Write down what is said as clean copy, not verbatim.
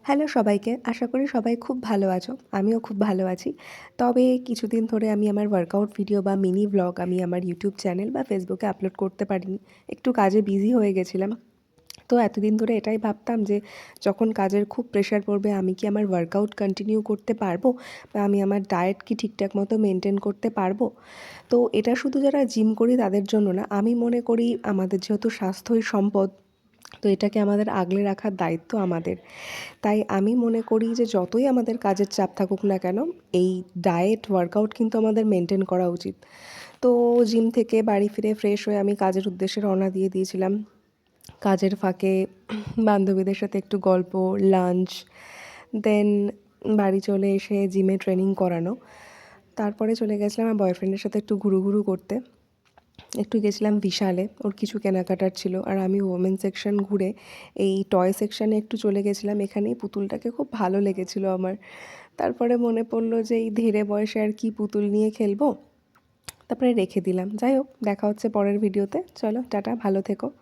Hello সবাইকে, আশা করি সবাই খুব ভালো আছো। আমিও খুব ভালো আছি। তবে কিছুদিন ধরে আমি আমার ওয়ার্কআউট ভিডিও বা মিনি ভ্লগ আমি আমার ইউটিউব চ্যানেল বা ফেসবুকে আপলোড করতে পারিনি। একটু কাজে বিজি হয়ে গেছিলাম। তো এতদিন ধরে এটাই ভাবতাম যে যখন কাজের খুব প্রেশার পড়বে আমি কি আমার ওয়ার্কআউট কন্টিনিউ করতে পারবো? বা আমি আমার ডায়েট কি ঠিকঠাক মতো মেনটেন করতে পারবো? তো এটা শুধু যারা জিম করি তাদের জন্য না, আমি মনে করি আমাদের যেহেতু স্বাস্থ্যই সম্পদ, তো এটাকে আমাদের আগলে রাখার দায়িত্ব আমাদের। তাই আমি মনে করি যে যতই আমাদের কাজের চাপ থাকুক না কেন, এই ডায়েট ওয়ার্কআউট কিন্তু আমাদের মেনটেন করা উচিত। তো জিম থেকে বাড়ি ফিরে ফ্রেশ হয়ে আমি কাজের উদ্দেশ্যে রওনা দিয়ে দিয়েছিলাম। কাজের ফাঁকে বান্ধবীদের সাথে একটু গল্প, লাঞ্চ, দেন বাড়ি চলে এসে জিমে ট্রেনিং করানো। তারপরে চলে গেছিলাম আমার বয়ফ্রেন্ডের সাথে একটু ঘুরুঘুরু করতে। একটু গেছিলাম বিশালে, ওর কিছু কেনাকাটার ছিল। আর আমি ওমেন সেকশন ঘুরে এই টয় সেকশানে একটু চলে গেছিলাম। এখানে এই পুতুলটাকে খুব ভালো লেগেছিল আমার। তারপরে মনে পড়লো যে এই ধীরে বয়সে আর কি পুতুল নিয়ে খেলবো, তারপরে রেখে দিলাম। যাই হোক, দেখা হচ্ছে পরের ভিডিওতে। চলো টাটা, ভালো থেকো।